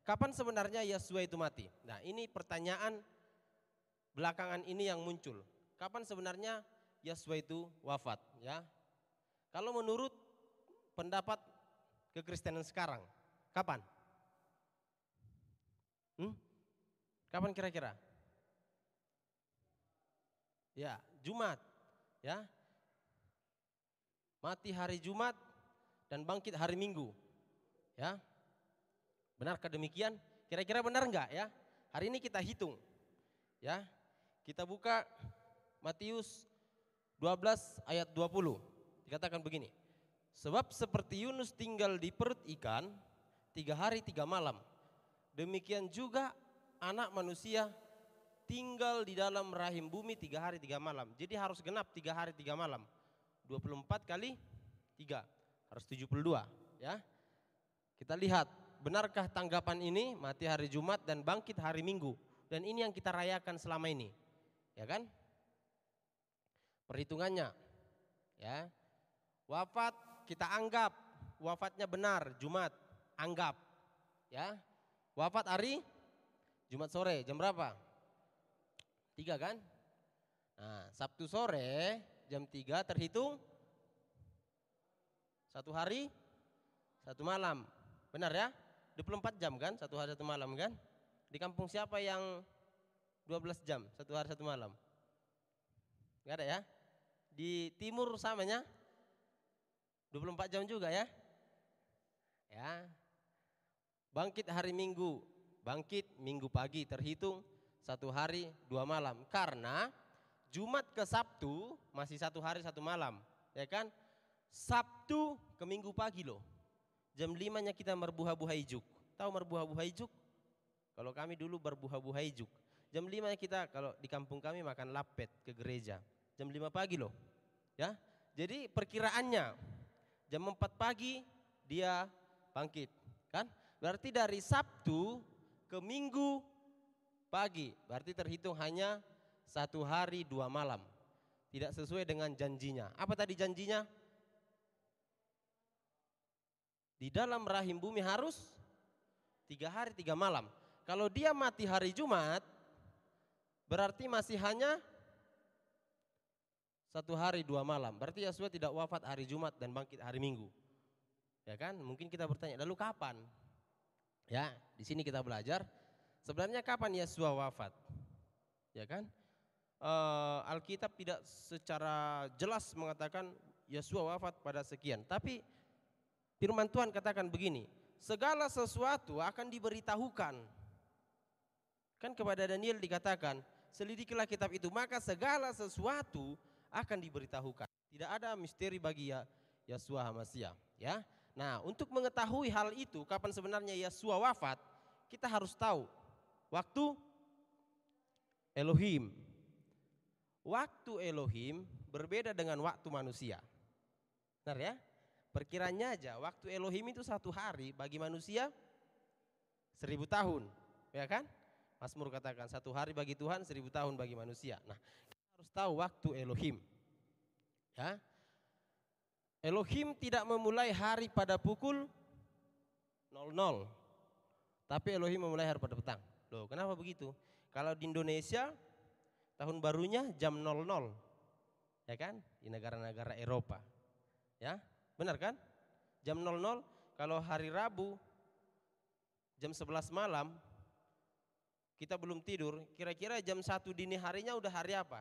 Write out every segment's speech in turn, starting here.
kapan sebenarnya Yosua itu mati? Nah, ini pertanyaan belakangan ini yang muncul. Kapan sebenarnya Yosua itu wafat? Ya, kalau menurut pendapat kekristenan sekarang, kapan? Kapan kira-kira? Ya, Jumat. Ya, mati hari Jumat dan bangkit hari Minggu. Ya, benarkah demikian? Kira-kira benar enggak ya? Hari ini kita hitung. Ya, kita buka Matius 12 ayat 20. Dikatakan begini. Sebab seperti Yunus tinggal di perut ikan 3 hari 3 malam, demikian juga anak manusia tinggal di dalam rahim bumi 3 hari 3 malam. Jadi harus genap 3 hari 3 malam. 24 kali 3 harus 72 ya. Kita lihat benarkah tanggapan ini, mati hari Jumat dan bangkit hari Minggu. Dan ini yang kita rayakan selama ini. Ya kan? Perhitungannya ya. Wafat kita anggap wafatnya benar Jumat, anggap ya. Wafat hari Jumat sore jam berapa? 3 kan? Nah, Sabtu sore jam 3 terhitung 1 hari 1 malam. Benar ya? 24 jam kan? 1 hari 1 malam kan? Di kampung siapa yang 12 jam 1 hari 1 malam? Enggak ada ya? Di timur samanya 24 jam juga ya? Ya. Bangkit hari Minggu, bangkit Minggu pagi terhitung 1 hari 2 malam. Karena Jumat ke Sabtu masih 1 hari 1 malam, ya kan? Sabtu ke Minggu pagi loh. Jam 5-nya kita berbuah-buah ijuk. Tahu berbuah-buah ijuk? Kalau kami dulu berbuah-buah ijuk. Jam 5-nya kita kalau di kampung kami makan lapet ke gereja. Jam 5 pagi loh. Ya. Jadi perkiraannya jam 4 pagi dia bangkit, kan? Berarti dari Sabtu ke Minggu pagi, berarti terhitung hanya 1 hari 2 malam. Tidak sesuai dengan janjinya. Apa tadi janjinya? Di dalam rahim bumi harus 3 hari 3 malam. Kalau dia mati hari Jumat, berarti masih hanya 1 hari 2 malam. Berarti Yosua tidak wafat hari Jumat dan bangkit hari Minggu. Ya kan? Mungkin kita bertanya, lalu kapan? Ya, di sini kita belajar sebenarnya kapan Yosua wafat? Ya kan? Alkitab tidak secara jelas mengatakan Yosua wafat pada sekian, tapi firman Tuhan katakan begini, segala sesuatu akan diberitahukan. Kan kepada Daniel dikatakan, selidikilah kitab itu, maka segala sesuatu akan diberitahukan. Tidak ada misteri bagi Yosua Hamasia, ya. Nah, untuk mengetahui hal itu, kapan sebenarnya Yosua wafat, kita harus tahu waktu Elohim. Waktu Elohim berbeda dengan waktu manusia. Benar ya? Perkiranya aja waktu Elohim itu 1 hari bagi manusia 1000 tahun, ya kan? Mazmur katakan 1 hari bagi Tuhan 1000 tahun bagi manusia. Nah, kita harus tahu waktu Elohim. Ya. Elohim tidak memulai hari pada pukul 00. Tapi Elohim memulai hari pada petang. Loh, kenapa begitu? Kalau di Indonesia tahun barunya jam 00. Ya kan? Di negara-negara Eropa. Ya, benar kan? Jam 00. Kalau hari Rabu jam 11 malam kita belum tidur, kira-kira jam 1 dini harinya udah hari apa?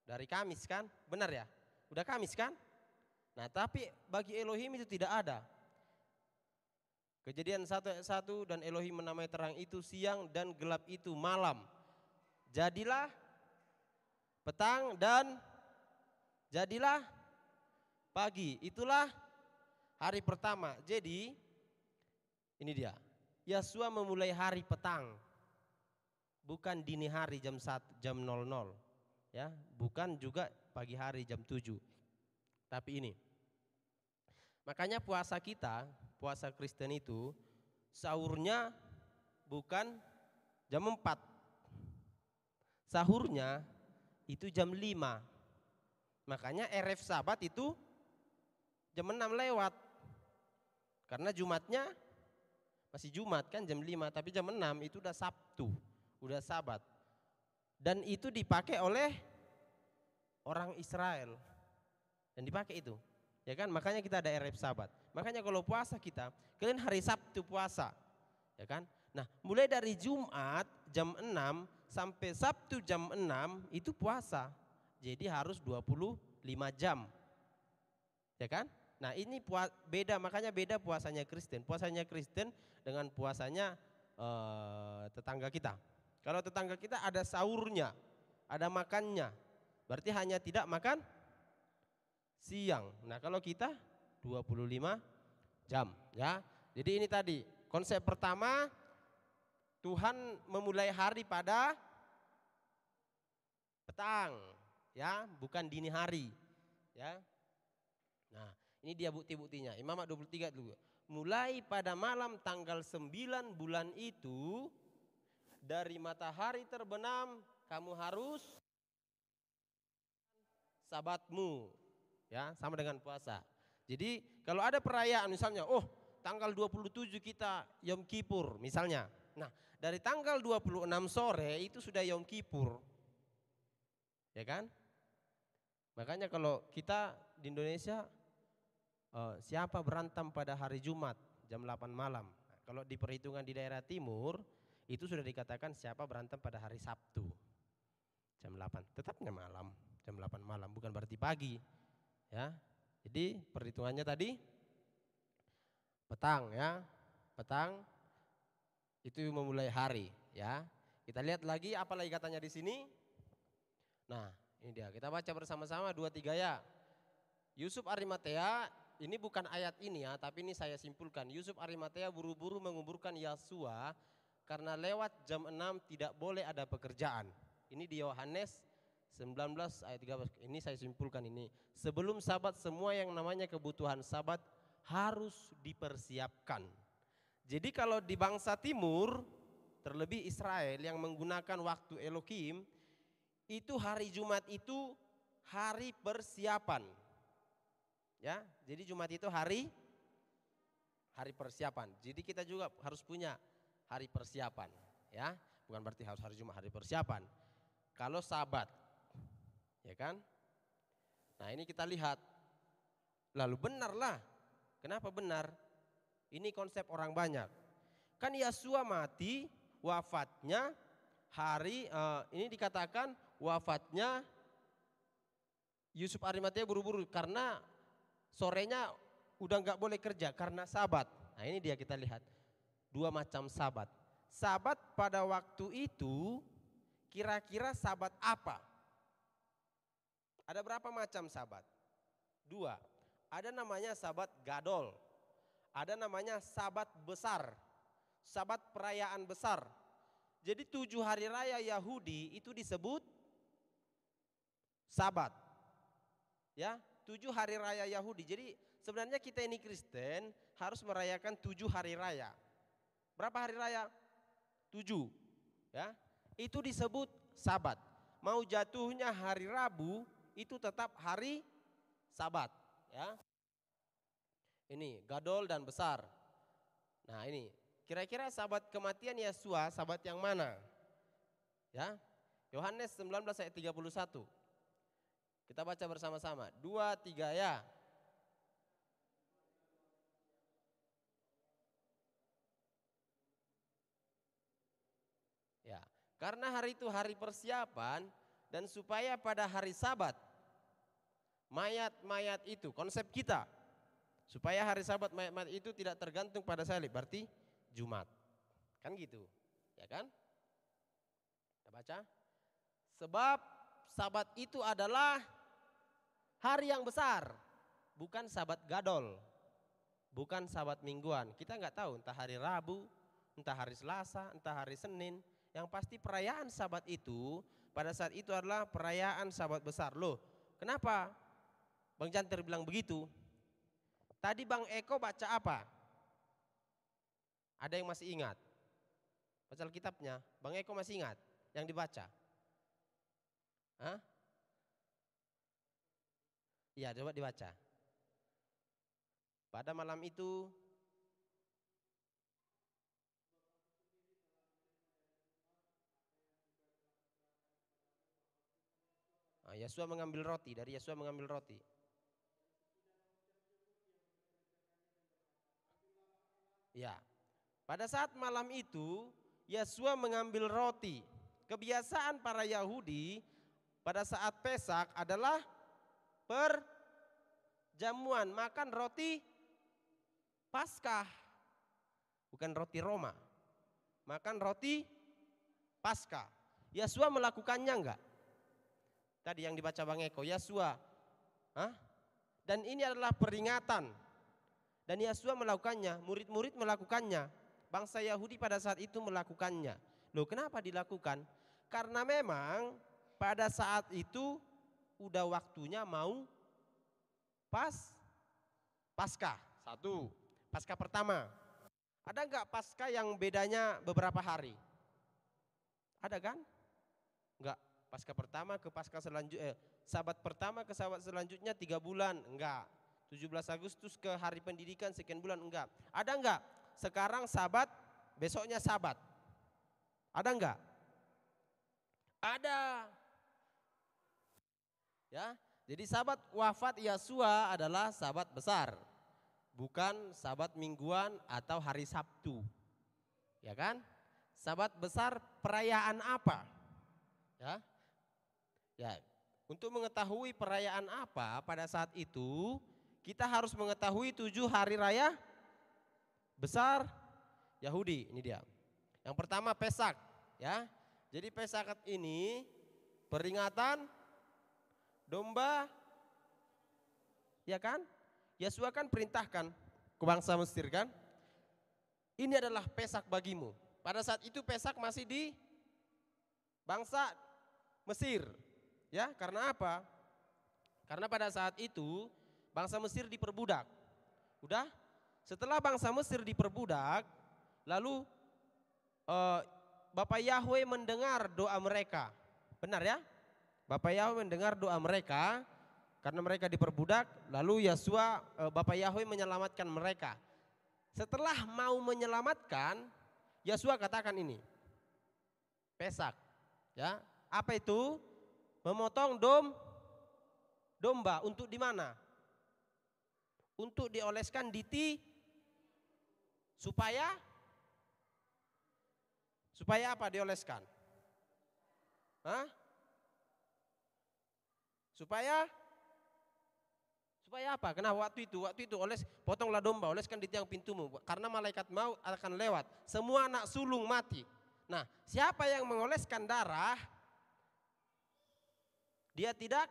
Dari Kamis kan? Benar ya? Udah Kamis kan? Nah, tapi bagi Elohim itu tidak ada. Kejadian 1:1, dan Elohim menamai terang itu siang dan gelap itu malam. Jadilah petang dan jadilah pagi. Itulah hari pertama. Jadi ini dia. Yosua memulai hari petang. Bukan dini hari jam 1, jam 00. Ya, bukan juga pagi hari jam 7. Tapi ini. Makanya puasa kita, puasa Kristen itu sahurnya bukan jam 4. Sahurnya itu jam 5. Makanya RF Sabat itu jam 6 lewat. Karena Jumatnya Masih Jumat kan jam 5, tapi jam 6 itu udah Sabtu, udah Sabat. Dan itu dipakai oleh orang Israel. Dan dipakai itu. Ya kan? Makanya kita ada Erev Sabat. Makanya kalau puasa kita, kalian hari Sabtu puasa. Ya kan? Nah, mulai dari Jumat jam 6 sampai Sabtu jam 6 itu puasa. Jadi harus 25 jam. Ya kan? Nah, ini beda, makanya beda puasanya Kristen. Puasanya Kristen dengan puasanya tetangga kita. Kalau tetangga kita ada sahurnya, ada makannya. Berarti hanya tidak makan siang. Nah, kalau kita 25 jam, ya. Jadi ini tadi, konsep pertama, Tuhan memulai hari pada petang, ya, bukan dini hari, ya. Nah, ini dia bukti-buktinya. Imamat 23 dulu. Mulai pada malam tanggal 9 bulan itu, dari matahari terbenam, kamu harus sabatmu. Ya, sama dengan puasa. Jadi kalau ada perayaan misalnya, oh tanggal 27 kita Yom Kippur misalnya. Nah, dari tanggal 26 sore itu sudah Yom Kippur. Ya kan? Makanya kalau kita di Indonesia, siapa berantem pada hari Jumat jam 8 malam. Nah, kalau di perhitungan di daerah timur itu sudah dikatakan siapa berantem pada hari Sabtu jam 8. Tetapnya malam, jam 8 malam, bukan berarti pagi. Ya. Jadi perhitungannya tadi petang, ya. Petang itu memulai hari, ya. Kita lihat lagi apa lagi katanya di sini. Nah, ini dia. Kita baca bersama-sama 2-3 ya. Yusuf Arimatea, ini bukan ayat ini ya, tapi ini saya simpulkan. Yusuf Arimatea buru-buru menguburkan Yasua karena lewat jam 6 tidak boleh ada pekerjaan. Ini di Yohanes 19 ayat 13. Ini saya simpulkan ini. Sebelum Sabat semua yang namanya kebutuhan Sabat harus dipersiapkan. Jadi kalau di bangsa timur, terlebih Israel yang menggunakan waktu Elohim, itu hari Jumat itu hari persiapan. Ya, jadi Jumat itu hari persiapan. Jadi kita juga harus punya hari persiapan, ya. Bukan berarti harus hari Jumat, hari persiapan. Kalau Sabat, ya kan? Nah, ini kita lihat. Lalu benarlah. Kenapa benar? Ini konsep orang banyak. Kan Yasua mati, wafatnya hari ini dikatakan wafatnya Yusuf Arimatea buru-buru karena sorenya udah nggak boleh kerja karena Sabat. Nah, ini dia kita lihat. 2 macam Sabat. Sabat pada waktu itu kira-kira Sabat apa? Ada berapa macam Sabat? 2. Ada namanya Sabat Gadol. Ada namanya Sabat besar. Sabat perayaan besar. Jadi 7 hari raya Yahudi itu disebut Sabat. Ya, 7 hari raya Yahudi. Jadi sebenarnya kita ini Kristen harus merayakan 7 hari raya. Berapa hari raya? 7. Ya, itu disebut Sabat. Mau jatuhnya hari Rabu itu tetap hari Sabat. Ya, ini Gadol dan besar. Nah, ini kira-kira Sabat kematian Yesua, Sabat yang mana? Ya, Yohanes 19 ayat 31. Kita baca bersama-sama. 2-3 ya. Ya, karena hari itu hari persiapan dan supaya pada hari Sabat mayat-mayat itu, konsep kita, supaya hari Sabat mayat-mayat itu tidak tergantung pada salib, berarti Jumat. Kan gitu, ya kan? Kita baca. Sebab Sabat itu adalah hari yang besar, bukan Sabat gadol, bukan Sabat mingguan. Kita nggak tahu entah hari Rabu, entah hari Selasa, entah hari Senin. Yang pasti perayaan Sabat itu pada saat itu adalah perayaan Sabat besar. Loh, kenapa Bang Janter bilang begitu? Tadi Bang Eko baca apa? Ada yang masih ingat? Baca Alkitabnya, Bang Eko masih ingat yang dibaca? Hah? Iya, coba dibaca. Pada malam itu Yosua mengambil roti, dari Yosua mengambil roti. Ya. Pada saat malam itu Yosua mengambil roti. Kebiasaan para Yahudi pada saat Pesak adalah perjamuan, makan roti Paskah. Bukan roti Roma. Makan roti Paskah. Yosua melakukannya enggak? Tadi yang dibaca Bang Eko, Yosua. Dan ini adalah peringatan. Dan Yosua melakukannya, murid-murid melakukannya. Bangsa Yahudi pada saat itu melakukannya. Loh, kenapa dilakukan? Karena memang pada saat itu udah waktunya mau Paskah. Satu, Paskah pertama. Ada enggak Paskah yang bedanya beberapa hari? Ada kan? Enggak. Paskah pertama ke Paskah selanjutnya, Sabat pertama ke Sabat selanjutnya 3 bulan, enggak. 17 Agustus ke hari pendidikan sekian bulan, enggak. Ada enggak? Sekarang Sabat, besoknya Sabat. Ada enggak? Ada. Ya, jadi Sabat wafat Yosua adalah Sabat besar. Bukan Sabat mingguan atau hari Sabtu. Ya kan? Sabat besar perayaan apa? Ya. Ya, untuk mengetahui perayaan apa pada saat itu, kita harus mengetahui 7 hari raya besar Yahudi. Ini dia. Yang pertama Pesak, ya. Jadi Pesak ini peringatan domba, ya kan? Yosua kan perintahkan ke bangsa Mesir kan? Ini adalah Pesak bagimu. Pada saat itu Pesak masih di bangsa Mesir. Ya, karena apa? Karena pada saat itu bangsa Mesir diperbudak. Udah? Setelah bangsa Mesir diperbudak, lalu Bapak Yahweh mendengar doa mereka. Benar ya? Bapak Yahweh mendengar doa mereka karena mereka diperbudak, lalu Yosua Bapak Yahweh menyelamatkan mereka. Setelah mau menyelamatkan, Yosua katakan ini. Pesak. Ya, apa itu? Memotong domba untuk di mana? Untuk dioleskan di supaya apa dioleskan? Supaya apa? Karena waktu itu potonglah domba, oleskan di tiang pintumu karena malaikat maut akan lewat. Semua anak sulung mati. Nah, siapa yang mengoleskan darah? Dia tidak,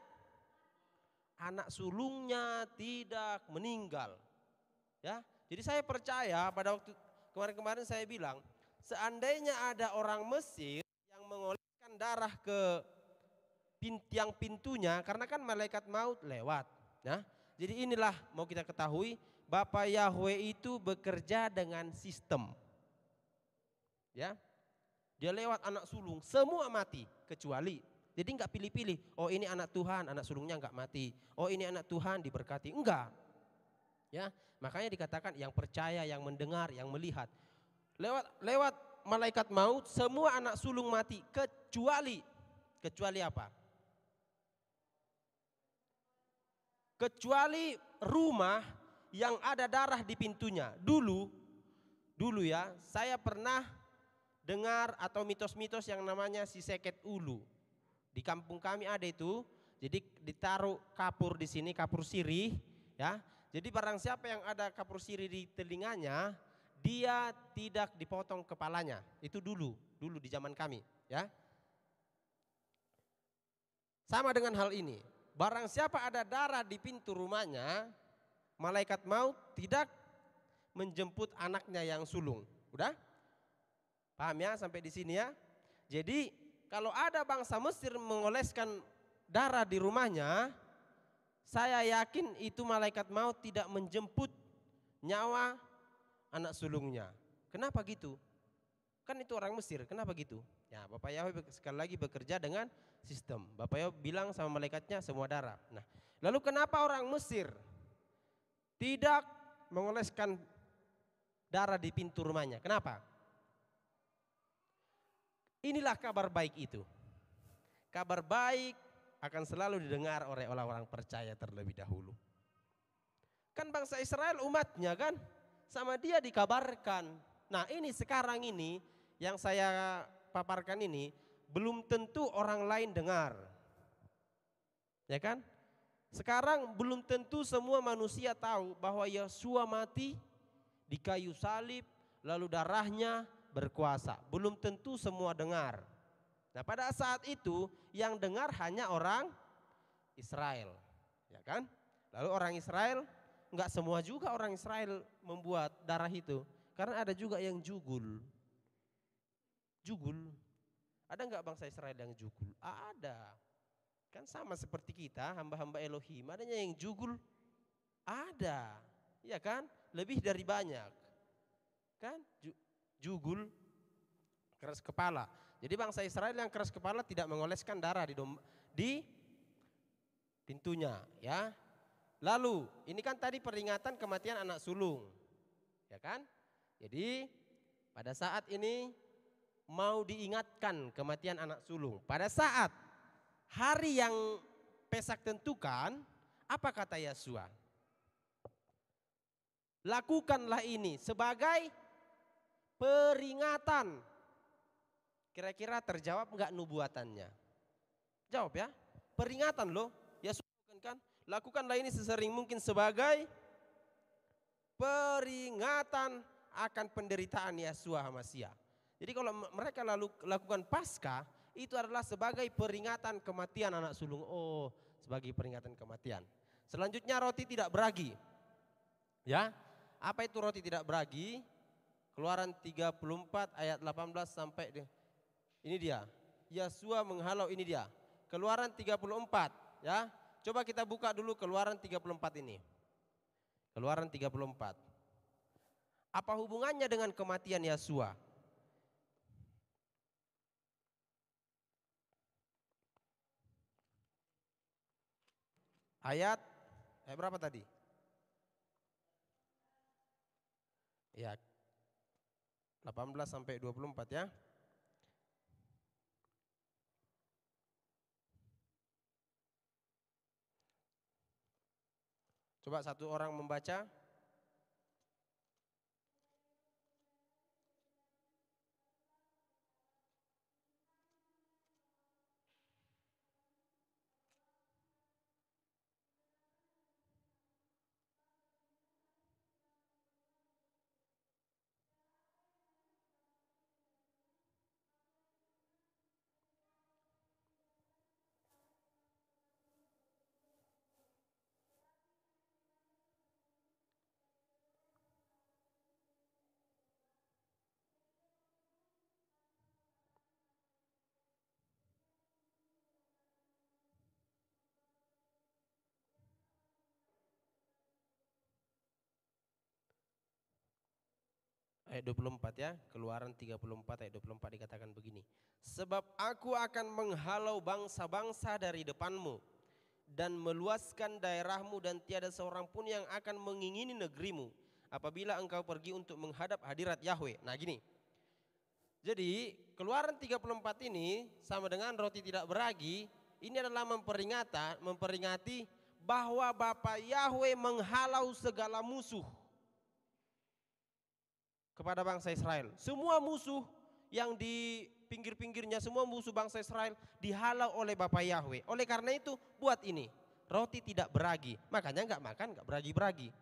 anak sulungnya tidak meninggal. Ya, jadi saya percaya pada waktu kemarin saya bilang, seandainya ada orang Mesir yang mengoleskan darah ke tiang pintunya, karena kan malaikat maut lewat. Ya, jadi inilah mau kita ketahui, Bapak Yahweh itu bekerja dengan sistem. Ya, dia lewat anak sulung, semua mati kecuali. Jadi enggak pilih-pilih, oh ini anak Tuhan, anak sulungnya enggak mati. Oh ini anak Tuhan diberkati, enggak. Ya, makanya dikatakan yang percaya, yang mendengar, yang melihat. Lewat malaikat maut semua anak sulung mati kecuali apa? Kecuali rumah yang ada darah di pintunya. Dulu ya, saya pernah dengar atau mitos-mitos yang namanya si seket ulu. Di kampung kami ada itu, jadi ditaruh kapur di sini, kapur sirih, ya. Jadi barang siapa yang ada kapur sirih di telinganya, dia tidak dipotong kepalanya. Itu dulu di zaman kami, ya. Sama dengan hal ini, barang siapa ada darah di pintu rumahnya, malaikat maut tidak menjemput anaknya yang sulung. Udah? Paham ya sampai di sini ya? Jadi kalau ada bangsa Mesir mengoleskan darah di rumahnya, saya yakin itu malaikat maut tidak menjemput nyawa anak sulungnya. Kenapa gitu? Kan itu orang Mesir, kenapa gitu? Ya, Bapak Yahweh sekali lagi bekerja dengan sistem. Bapak Yahweh bilang sama malaikatnya semua darah. Nah, lalu kenapa orang Mesir tidak mengoleskan darah di pintu rumahnya? Kenapa? Inilah kabar baik itu. Kabar baik akan selalu didengar oleh orang-orang percaya terlebih dahulu. Kan bangsa Israel umatnya kan, sama dia dikabarkan. Nah ini sekarang ini yang saya paparkan ini belum tentu orang lain dengar. Ya kan? Sekarang belum tentu semua manusia tahu bahwa Yosua mati di kayu salib lalu darahnya berkuasa. Belum tentu semua dengar. Nah pada saat itu yang dengar hanya orang Israel. Ya kan? Lalu orang Israel, enggak semua juga orang Israel membuat darah itu. Karena ada juga yang jugul. Jugul. Ada enggak bangsa Israel yang jugul? Ada. Kan sama seperti kita, hamba-hamba Elohim. Adanya yang jugul? Ada. Iya kan? Lebih dari banyak. Kan? Jugul, keras kepala. Jadi bangsa Israel yang keras kepala tidak mengoleskan darah di pintunya. Ya. Lalu, ini kan tadi peringatan kematian anak sulung. Ya kan? Jadi pada saat ini mau diingatkan kematian anak sulung. Pada saat hari yang Pesak tentukan, apa kata Yosua? Lakukanlah ini sebagai peringatan. Kira-kira terjawab enggak nubuatannya? Jawab ya. Peringatan loh. Yosua kan? Lakukanlah ini sesering mungkin sebagai peringatan akan penderitaan Yeshua HaMashiach. Jadi kalau mereka lalu lakukan Paskah, itu adalah sebagai peringatan kematian anak sulung. Oh, sebagai peringatan kematian. Selanjutnya roti tidak beragi. Ya, apa itu roti tidak beragi? Keluaran 34 ayat 18 sampai ini dia. Yosua menghalau, ini dia. Keluaran 34, ya. Coba kita buka dulu Keluaran 34 ini. Keluaran 34. Apa hubungannya dengan kematian Yosua? Ayat berapa tadi? Ya, 18 sampai 24 ya. Coba satu orang membaca. Ayat 24 ya, Keluaran 34 ayat 24 dikatakan begini. Sebab aku akan menghalau bangsa-bangsa dari depanmu dan meluaskan daerahmu dan tiada seorang pun yang akan mengingini negerimu apabila engkau pergi untuk menghadap hadirat Yahweh. Nah gini, jadi Keluaran 34 ini sama dengan roti tidak beragi, ini adalah memperingati bahwa Bapa Yahweh menghalau segala musuh kepada bangsa Israel. Semua musuh yang di pinggir-pinggirnya, semua musuh bangsa Israel dihalau oleh Bapa Yahweh. Oleh karena itu buat ini, roti tidak beragi. Makanya enggak makan, enggak beragi-beragi.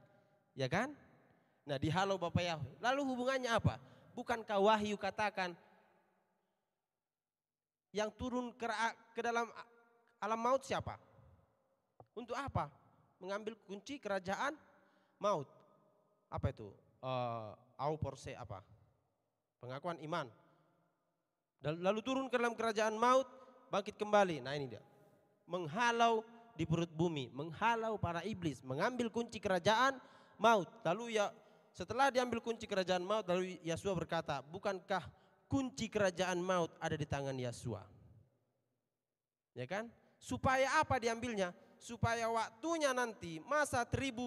Ya kan? Nah dihalau Bapa Yahweh. Lalu hubungannya apa? Bukankah Wahyu katakan yang turun ke dalam alam maut siapa? Untuk apa? Mengambil kunci kerajaan maut. Apa itu? Auporse apa? Pengakuan iman. Lalu turun ke dalam kerajaan maut, bangkit kembali. Nah ini dia. Menghalau di perut bumi, menghalau para iblis, mengambil kunci kerajaan maut. Lalu ya setelah diambil kunci kerajaan maut, lalu Yosua berkata, bukankah kunci kerajaan maut ada di tangan Yosua? Ya kan? Supaya apa diambilnya? Supaya waktunya nanti masa 1000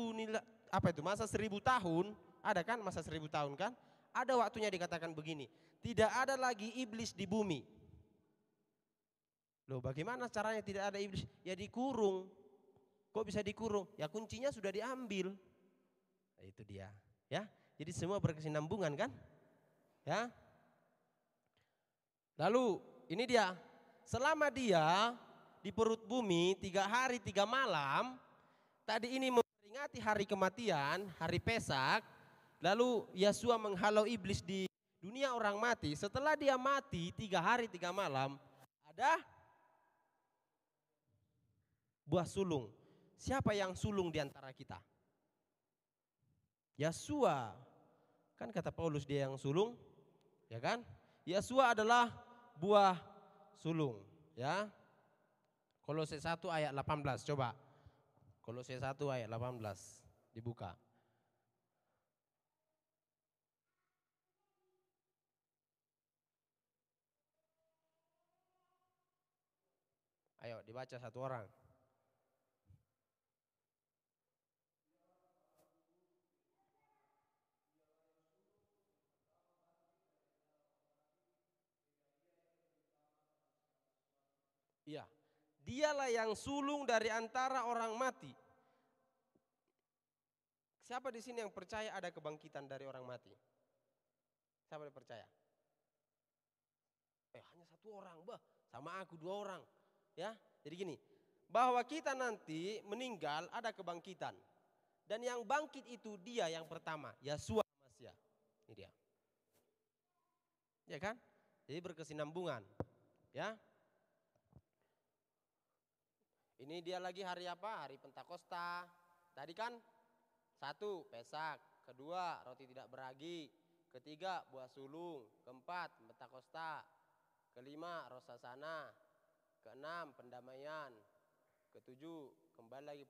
tahun. Ada kan masa 1000 tahun kan? Ada waktunya dikatakan begini, tidak ada lagi iblis di bumi. Loh, bagaimana caranya tidak ada iblis? Ya dikurung. Kok bisa dikurung? Ya kuncinya sudah diambil. Nah, itu dia. Ya, jadi semua berkesinambungan kan? Ya. Lalu ini dia. Selama dia di perut bumi 3 hari 3 malam, tadi ini memperingati hari kematian, hari Pesak. Lalu Yesua menghalau iblis di dunia orang mati. Setelah dia mati 3 hari 3 malam, ada buah sulung. Siapa yang sulung di antara kita? Yesua. Kan kata Paulus dia yang sulung, ya kan? Yesua adalah buah sulung, ya. Kolose 1 ayat 18, coba. Kolose 1 ayat 18 dibuka. Ayo dibaca satu orang. Iya, dialah yang sulung dari antara orang mati. Siapa di sini yang percaya ada kebangkitan dari orang mati? Siapa yang percaya? Hanya satu orang, sama aku 2 orang. Ya, jadi gini, bahwa kita nanti meninggal ada kebangkitan. Dan yang bangkit itu dia yang pertama, Yesua Masya. Ini dia. Ya kan? Jadi berkesinambungan. Ya. Ini dia lagi hari apa? Hari Pentakosta. Tadi kan 1 Pesak, kedua roti tidak beragi, ketiga buah sulung, keempat Pentakosta, kelima Rosasana, keenam pendamaian, ketujuh kembali lagi